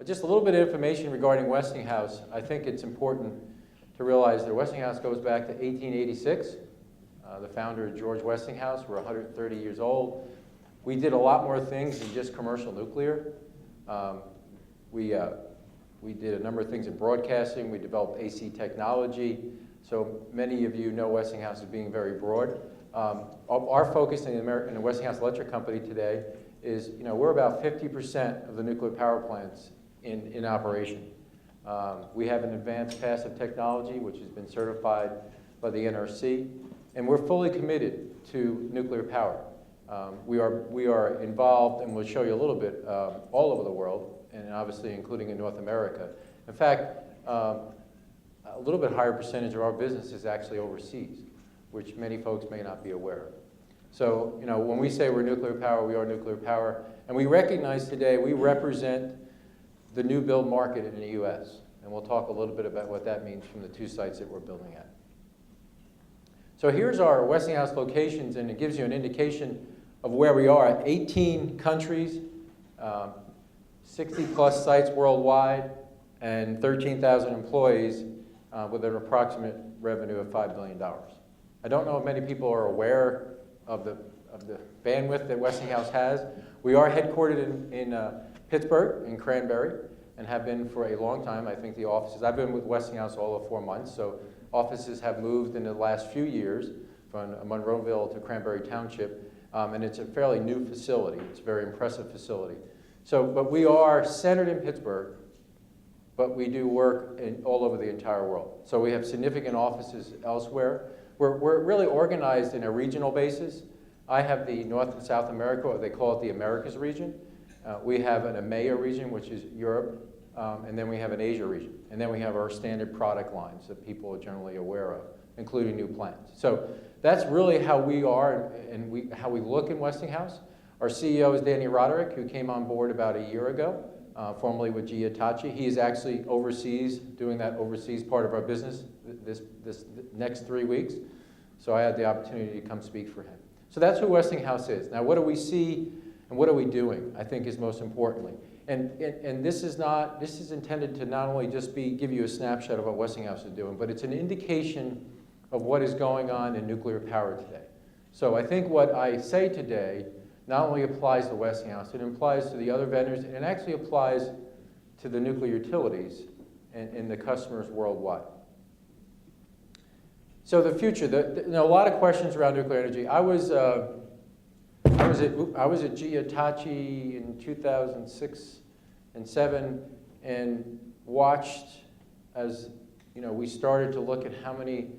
But just a little bit of information regarding Westinghouse. I think it's important to realize that Westinghouse goes back to 1886. The founder, George Westinghouse, we're 130 years old. We did a lot more things than just commercial nuclear. We did a number of things in broadcasting. We developed AC technology. So many of you know Westinghouse as being very broad. Our focus in the Westinghouse Electric Company today is, we're about 50% of the nuclear power plants in operation. We have an advanced passive technology which has been certified by the NRC, and we're fully committed to nuclear power. We are involved, and we'll show you a little bit, all over the world, and obviously including in North America. In fact, a little bit higher percentage of our business is actually overseas, which many folks may not be aware of. So, when we say we're nuclear power, we are nuclear power, and we recognize today we represent the new build market in the U.S., and we'll talk a little bit about what that means from the 2 sites that we're building at. So here's our Westinghouse locations, and it gives you an indication of where we are at 18 countries, 60 plus sites worldwide, and 13,000 employees with an approximate revenue of $5 billion. I don't know if many people are aware of the bandwidth that Westinghouse has. We are headquartered in Pittsburgh, in Cranberry, and have been for a long time. I think the offices, I've been with Westinghouse all of 4 months, so offices have moved in the last few years from Monroeville to Cranberry Township, and it's a fairly new facility. It's a very impressive facility. So, but we are centered in Pittsburgh, but we do work all over the entire world. So we have significant offices elsewhere. We're really organized in a regional basis. I have the North and South America, or they call it the Americas region. We have an EMEA region, which is Europe, and then we have an Asia region. And then we have our standard product lines that people are generally aware of, including new plants. So that's really how we are and how we look in Westinghouse. Our CEO is Danny Roderick, who came on board about a year ago, formerly with GE Hitachi. He is actually overseas, doing that overseas part of our business this next 3 weeks. So I had the opportunity to come speak for him. So that's who Westinghouse is. Now, what do we see and what are we doing, I think, is most importantly. And this is intended to not only just give you a snapshot of what Westinghouse is doing, but it's an indication of what is going on in nuclear power today. So I think what I say today not only applies to Westinghouse, it applies to the other vendors, and it actually applies to the nuclear utilities and the customers worldwide. So the future, a lot of questions around nuclear energy. I was at GE Hitachi in 2006 and 2007 and watched as we started to look at how many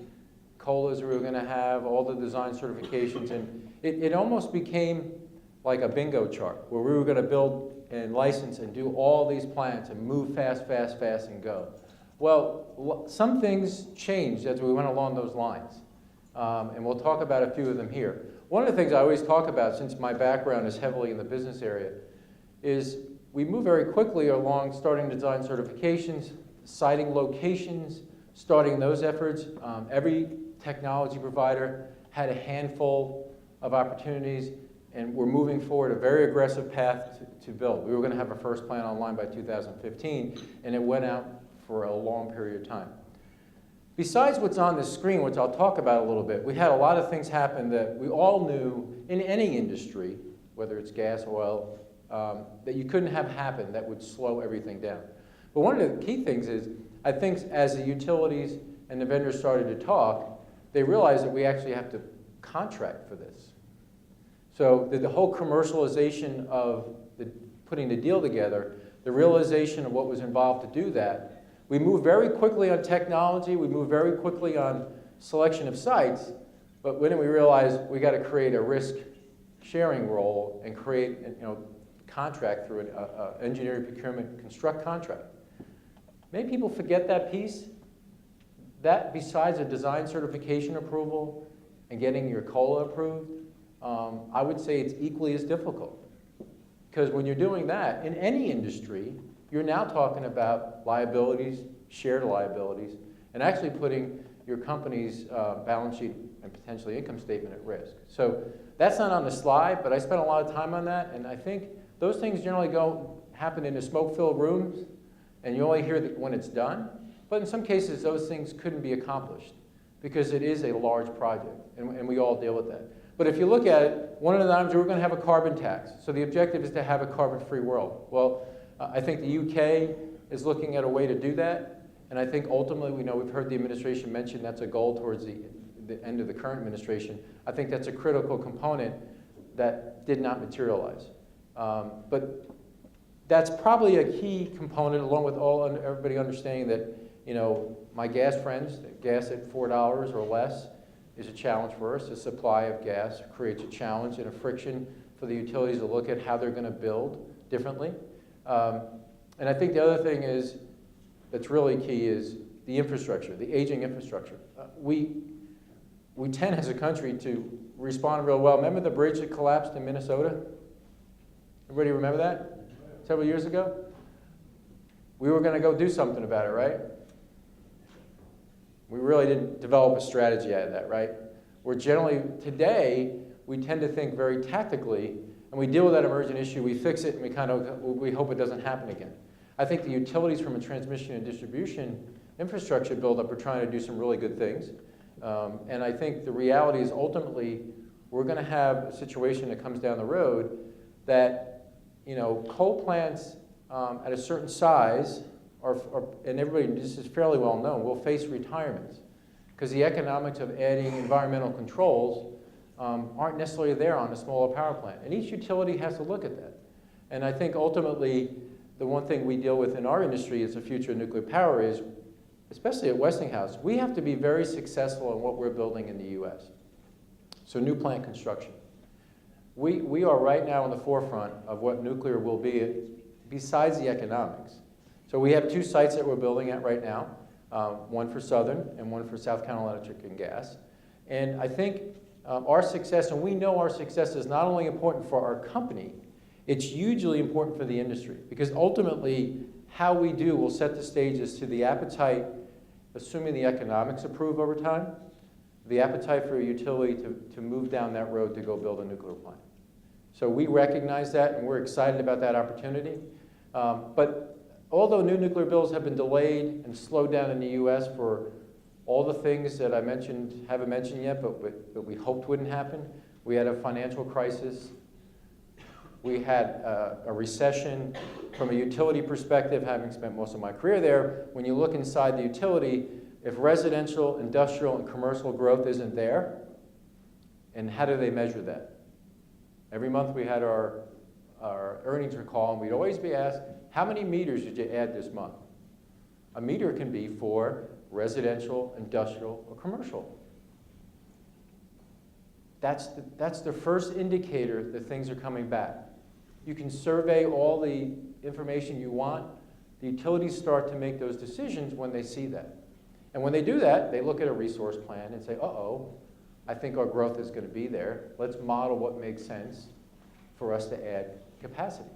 COLAs we were going to have, all the design certifications, and it almost became like a bingo chart where we were going to build and license and do all these plants and move fast, fast, fast and go. Well, some things changed as we went along those lines, and we'll talk about a few of them here. One of the things I always talk about, since my background is heavily in the business area, is we move very quickly along starting design certifications, siting locations, starting those efforts. Every technology provider had a handful of opportunities, and we're moving forward a very aggressive path to build. We were going to have our first plant online by 2015, and it went out for a long period of time. Besides what's on the screen, which I'll talk about a little bit, we had a lot of things happen that we all knew in any industry, whether it's gas, oil, that you couldn't have happen that would slow everything down. But one of the key things is, I think as the utilities and the vendors started to talk, they realized that we actually have to contract for this. So the whole commercialization of putting the deal together, the realization of what was involved to do that, we moved very quickly on technology, we moved very quickly on selection of sites, but when we realized we got to create a risk sharing role and create contract through an engineering procurement construct contract. Many people forget that piece. That, besides a design certification approval and getting your COLA approved, I would say it's equally as difficult. Because when you're doing that, in any industry, you're now talking about liabilities, shared liabilities, and actually putting your company's balance sheet and potentially income statement at risk. So that's not on the slide, but I spent a lot of time on that, and I think those things generally go happen in the smoke-filled rooms, and you only hear it when it's done. But in some cases, those things couldn't be accomplished because it is a large project, and we all deal with that. But if you look at it, one of the items, we're going to have a carbon tax. So the objective is to have a carbon-free world. Well, I think the UK is looking at a way to do that, and I think ultimately, we've heard the administration mention that's a goal towards the end of the current administration. I think that's a critical component that did not materialize. But that's probably a key component, along with everybody understanding that, my gas friends, gas at $4 or less is a challenge for us. The supply of gas creates a challenge and a friction for the utilities to look at how they're going to build differently. And I think the other thing that's really key is the infrastructure, the aging infrastructure. We tend as a country to respond real well. Remember the bridge that collapsed in Minnesota? Everybody remember that? Several years ago? We were going to go do something about it, right? We really didn't develop a strategy out of that, right? We're generally, today, we tend to think very tactically, and we deal with that emergent issue, we fix it, and we hope it doesn't happen again. I think the utilities from a transmission and distribution infrastructure buildup are trying to do some really good things. And I think the reality is ultimately we're going to have a situation that comes down the road that, coal plants at a certain size and everybody, this is fairly well known, will face retirements because the economics of adding environmental controls aren't necessarily there on a smaller power plant. And each utility has to look at that. And I think ultimately the one thing we deal with in our industry as the future of nuclear power is, especially at Westinghouse, we have to be very successful in what we're building in the US. So new plant construction. We are right now on the forefront of what nuclear will be besides the economics. So we have two sites that we're building at right now, one for Southern and one for South Carolina Electric and Gas. And I think our success, and we know our success is not only important for our company, it's hugely important for the industry because ultimately how we do will set the stage as to the appetite, assuming the economics improve over time, the appetite for a utility to move down that road to go build a nuclear plant. So we recognize that and we're excited about that opportunity. But although new nuclear builds have been delayed and slowed down in the US for all the things that I haven't mentioned yet, but we hoped wouldn't happen. We had a financial crisis. We had a recession. From a utility perspective, having spent most of my career there, when you look inside the utility, if residential, industrial, and commercial growth isn't there, and how do they measure that? Every month we had our earnings call, and we'd always be asked, how many meters did you add this month? A meter can be for residential, industrial, or commercial. That's the first indicator that things are coming back. You can survey all the information you want. The utilities start to make those decisions when they see that. And when they do that, they look at a resource plan and say, uh-oh, I think our growth is going to be there. Let's model what makes sense for us to add capacity.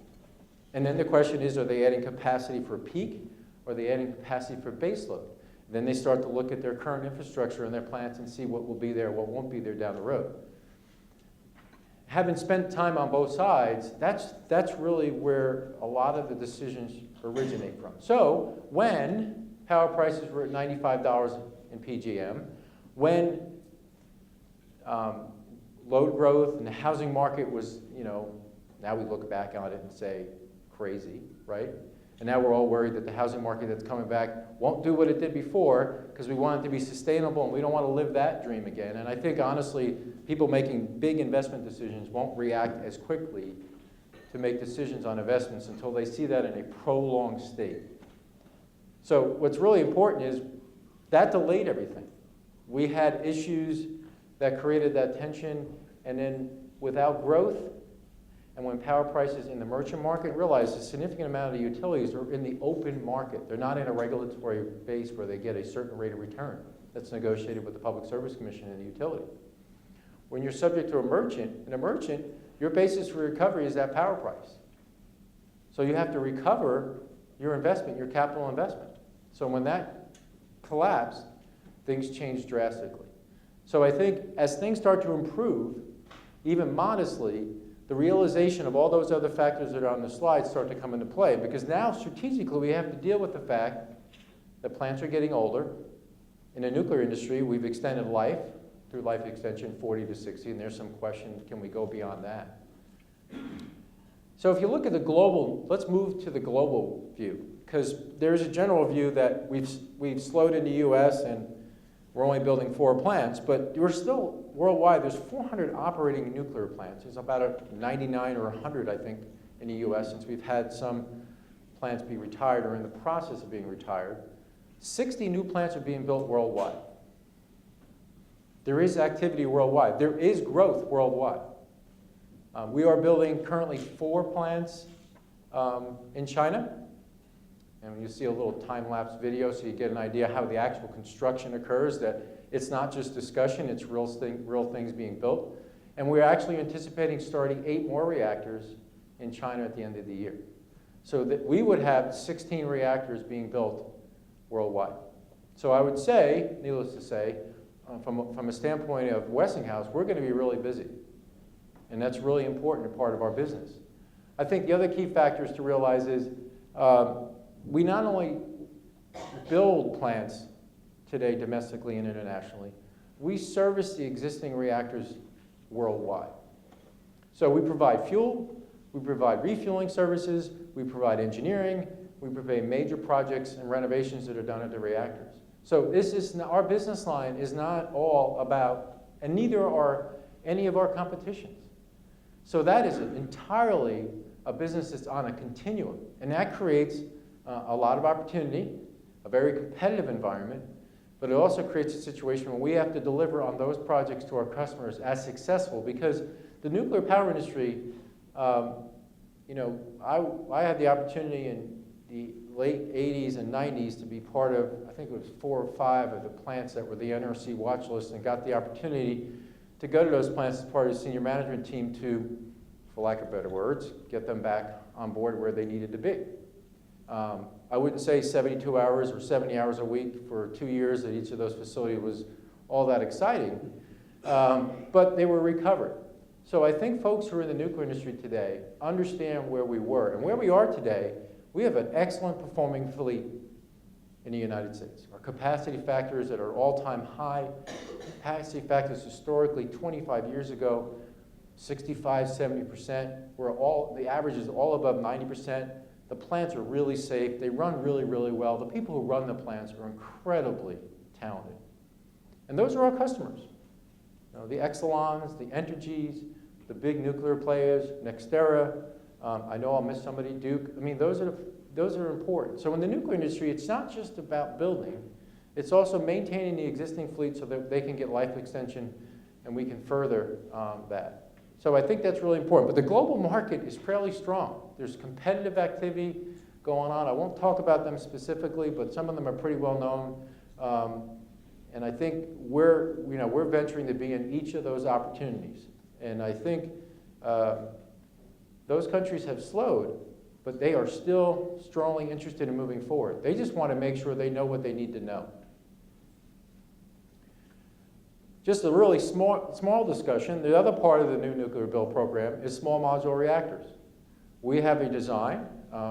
And then the question is, are they adding capacity for peak, or are they adding capacity for baseload? Then they start to look at their current infrastructure and their plants and see what will be there, what won't be there down the road. Having spent time on both sides, that's really where a lot of the decisions originate from. So when power prices were at $95 in PJM, when load growth and the housing market was, now we look back on it and say, crazy, right? And now we're all worried that the housing market that's coming back won't do what it did before because we want it to be sustainable and we don't want to live that dream again. And I think, honestly, people making big investment decisions won't react as quickly to make decisions on investments until they see that in a prolonged state. So what's really important is that delayed everything. We had issues that created that tension, and then without growth, and when power prices in the merchant market, realize a significant amount of the utilities are in the open market. They're not in a regulatory base where they get a certain rate of return that's negotiated with the Public Service Commission and the utility. When you're subject to a merchant, your basis for recovery is that power price. So you have to recover your investment, your capital investment. So when that collapsed, things changed drastically. So I think as things start to improve, even modestly, the realization of all those other factors that are on the slide start to come into play, because now strategically we have to deal with the fact that plants are getting older. In the nuclear industry, we've extended life through life extension 40 to 60, and there's some question, can we go beyond that? So if you look at the global, let's move to the global view, because there's a general view that we've slowed in the US and we're only building 4 plants, but we're still, worldwide, there's 400 operating nuclear plants. There's about a 99 or 100, I think, in the US, since we've had some plants be retired or in the process of being retired. 60 new plants are being built worldwide. There is activity worldwide. There is growth worldwide. We are building currently 4 plants in China. And you see a little time-lapse video so you get an idea how the actual construction occurs, that it's not just discussion, it's real things being built. And we're actually anticipating starting 8 more reactors in China at the end of the year. So that we would have 16 reactors being built worldwide. So I would say, needless to say, from a standpoint of Westinghouse, we're going to be really busy. And that's really important part of our business. I think the other key factors to realize is we not only build plants today domestically and internationally, we service the existing reactors worldwide. So we provide fuel, we provide refueling services, we provide engineering, we provide major projects and renovations that are done at the reactors. So this is, our business line is not all about, and neither are any of our competitions. So that is entirely a business that's on a continuum, and that creates a lot of opportunity, a very competitive environment, but it also creates a situation where we have to deliver on those projects to our customers as successful, because the nuclear power industry, you know, I had the opportunity in the late 80s and 90s to be part of, I think it was 4 or 5 of the plants that were the NRC watch list, and got the opportunity to go to those plants as part of the senior management team to, for lack of better words, get them back on board where they needed to be. I wouldn't say 72 hours or 70 hours a week for 2 years at each of those facilities was all that exciting, but they were recovered. So I think folks who are in the nuclear industry today understand where we were. And where we are today, we have an excellent performing fleet in the United States. Our capacity factors at our all-time high. Capacity factors historically 25 years ago, 65, 70%. The average is all above 90%. The plants are really safe. They run really, really well. The people who run the plants are incredibly talented. And those are our customers. You know, the Exelons, the Entergys, the big nuclear players, NextEra. I know I'll miss somebody, Duke. I mean, those are important. So in the nuclear industry, it's not just about building. It's also maintaining the existing fleet so that they can get life extension and we can further that. So I think that's really important. But the global market is fairly strong. There's competitive activity going on. I won't talk about them specifically, but some of them are pretty well known. And I think we're venturing to be in each of those opportunities. And I think those countries have slowed, but they are still strongly interested in moving forward. They just want to make sure they know what they need to know. Just a really small discussion. The other part of the new nuclear build program is small modular reactors. We have a design.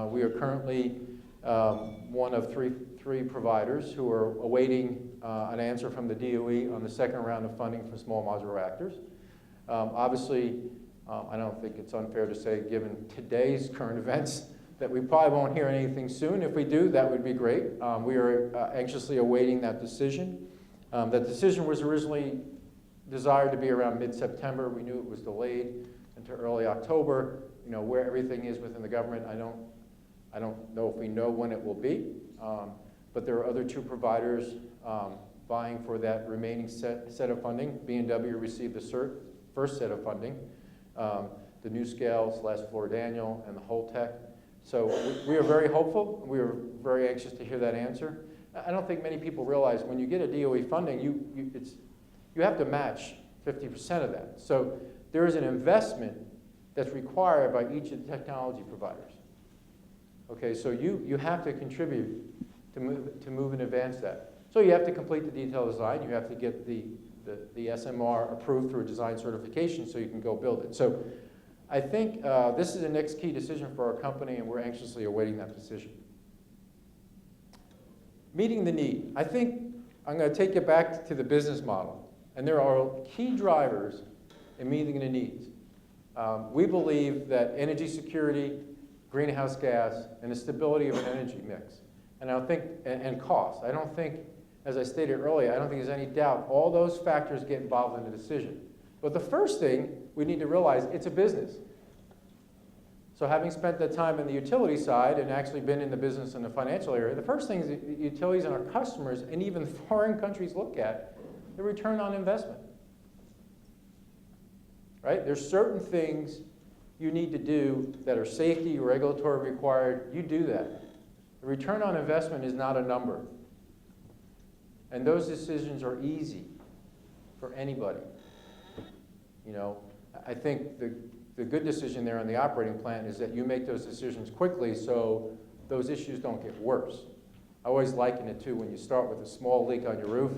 We are currently one of three providers who are awaiting an answer from the DOE on the second round of funding for small modular reactors. Obviously, I don't think it's unfair to say, given today's current events, that we probably won't hear anything soon. If we do, that would be great. We are anxiously awaiting that decision. That decision was originally desired to be around mid-September. We knew it was delayed into early October. You know, where everything is within the government, I don't know if we know when it will be. But there are other 2 providers vying for that remaining set of funding. B&W received the first set of funding. The NuScale / Fluor Daniel and the Holtec. So we are very hopeful. We are very anxious to hear that answer. I don't think many people realize when you get a DOE funding, you have to match 50% of that. So there is an investment that's required by each of the technology providers. Okay, so you have to contribute to move and advance that. So you have to complete the detailed design. You have to get the SMR approved through a design certification so you can go build it. So I think this is the next key decision for our company, and we're anxiously awaiting that decision. Meeting the need. I think I'm going to take you back to the business model, and there are key drivers in meeting the needs. We believe that energy security, greenhouse gas, and the stability of an energy mix, and I think, and cost. I don't think, as I stated earlier, I don't think there's any doubt all those factors get involved in the decision. But the first thing we need to realize, it's a business. So having spent the time in the utility side and actually been in the business in the financial area, the first things that utilities and our customers and even foreign countries look at, the return on investment. Right? There's certain things you need to do that are safety, regulatory required. You do that. The return on investment is not a number. And those decisions are easy for anybody. You know, I think the good decision there on the operating plan is that you make those decisions quickly so those issues don't get worse. I always liken it to when you start with a small leak on your roof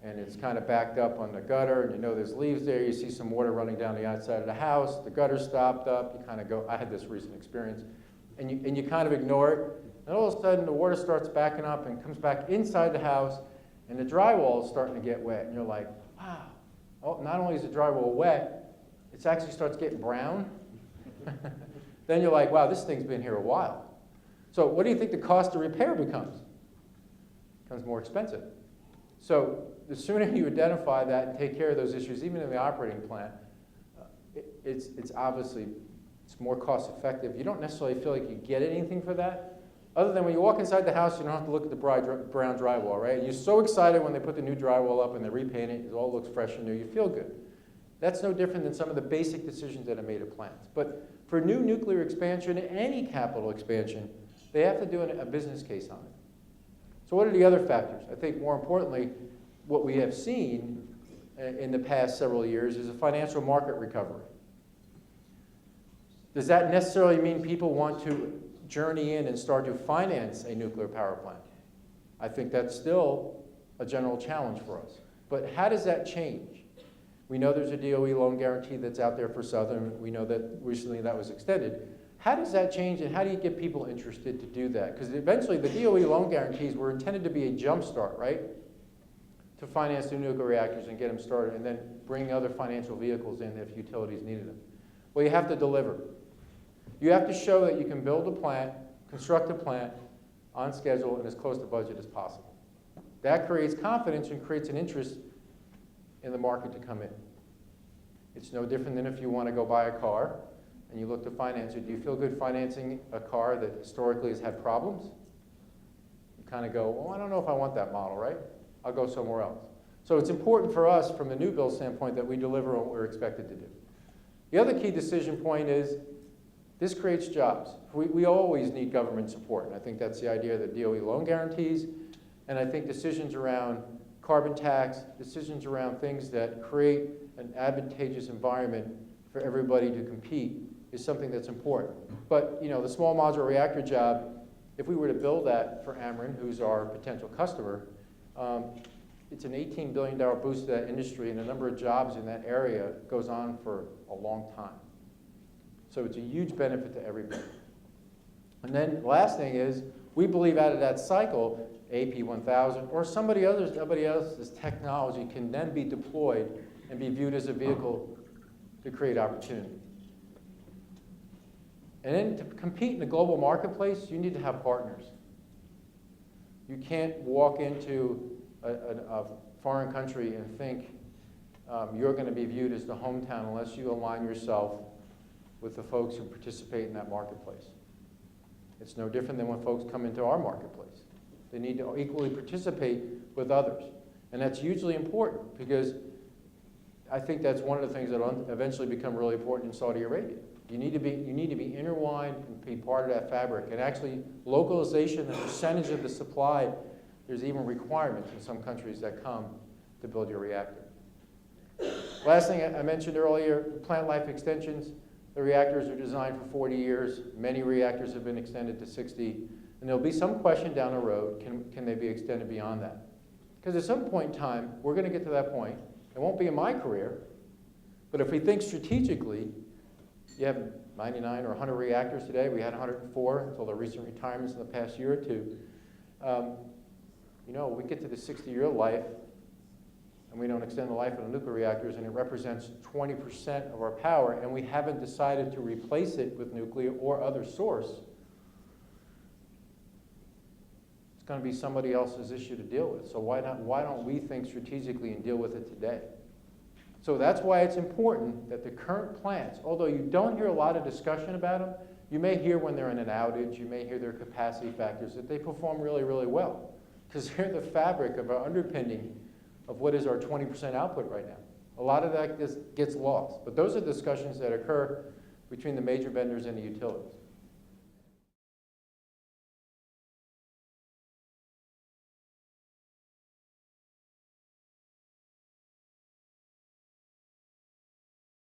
and it's kind of backed up on the gutter and you know there's leaves there, you see some water running down the outside of the house, the gutter's stopped up, you kind of go, I had this recent experience, and you kind of ignore it, and all of a sudden the water starts backing up and comes back inside the house and the drywall is starting to get wet, and you're like, wow. Oh, not only is the drywall wet, it actually starts getting brown. Then you're like, wow, this thing's been here a while. So what do you think the cost of repair becomes? It becomes more expensive. So the sooner you identify that and take care of those issues, even in the operating plan, it's obviously, it's more cost effective. You don't necessarily feel like you get anything for that, other than when you walk inside the house, you don't have to look at the brown drywall, right? You're so excited when they put the new drywall up and they repaint it, it all looks fresh and new, you feel good. That's no different than some of the basic decisions that are made at plants. But for new nuclear expansion, any capital expansion, they have to do a business case on it. So what are the other factors? I think more importantly, what we have seen in the past several years is a financial market recovery. Does that necessarily mean people want to journey in and start to finance a nuclear power plant? I think that's still a general challenge for us. But how does that change? We know there's a DOE loan guarantee that's out there for Southern. We know that recently that was extended. How does that change, and how do you get people interested to do that? Because eventually the DOE loan guarantees were intended to be a jump start, right? To finance new nuclear reactors and get them started, and then bring other financial vehicles in if utilities needed them. Well, you have to deliver. You have to show that you can build a plant, construct a plant on schedule and as close to budget as possible. That creates confidence and creates an interest in the market to come in. It's no different than if you want to go buy a car and you look to finance it. Do you feel good financing a car that historically has had problems? You kind of go, well, I don't know if I want that model, right? I'll go somewhere else. So it's important for us from the new build standpoint that we deliver on what we're expected to do. The other key decision point is this creates jobs. We always need government support, and I think that's the idea of the DOE loan guarantees, and I think decisions around carbon tax, decisions around things that create an advantageous environment for everybody to compete is something that's important. But you know, the small modular reactor job, if we were to build that for Ameren, who's our potential customer, it's an $18 billion boost to that industry, and the number of jobs in that area goes on for a long time. So it's a huge benefit to everybody. And then the last thing is, we believe out of that cycle, AP1000 or somebody else's technology can then be deployed and be viewed as a vehicle to create opportunity. And then to compete in the global marketplace, you need to have partners. You can't walk into a foreign country and think you're going to be viewed as the hometown unless you align yourself with the folks who participate in that marketplace. It's no different than when folks come into our marketplace. They need to equally participate with others. And that's hugely important because I think that's one of the things that will eventually become really important in Saudi Arabia. You need to be intertwined and be part of that fabric. And actually, localization, the percentage of the supply, there's even requirements in some countries that come to build your reactor. Last thing I mentioned earlier, plant life extensions. The reactors are designed for 40 years. Many reactors have been extended to 60. And there'll be some question down the road, can they be extended beyond that? Because at some point in time, we're going to get to that point. It won't be in my career, but if we think strategically, you have 99 or 100 reactors today. We had 104 until the recent retirements in the past year or two. You know, we get to the 60-year life, and we don't extend the life of the nuclear reactors, and it represents 20% of our power, and we haven't decided to replace it with nuclear or other source. It's going to be somebody else's issue to deal with. So why don't we think strategically and deal with it today? So that's why it's important that the current plants, although you don't hear a lot of discussion about them, you may hear when they're in an outage, you may hear their capacity factors, that they perform really, really well. Because they're the fabric of our underpinning of what is our 20% output right now. A lot of that gets lost. But those are discussions that occur between the major vendors and the utilities.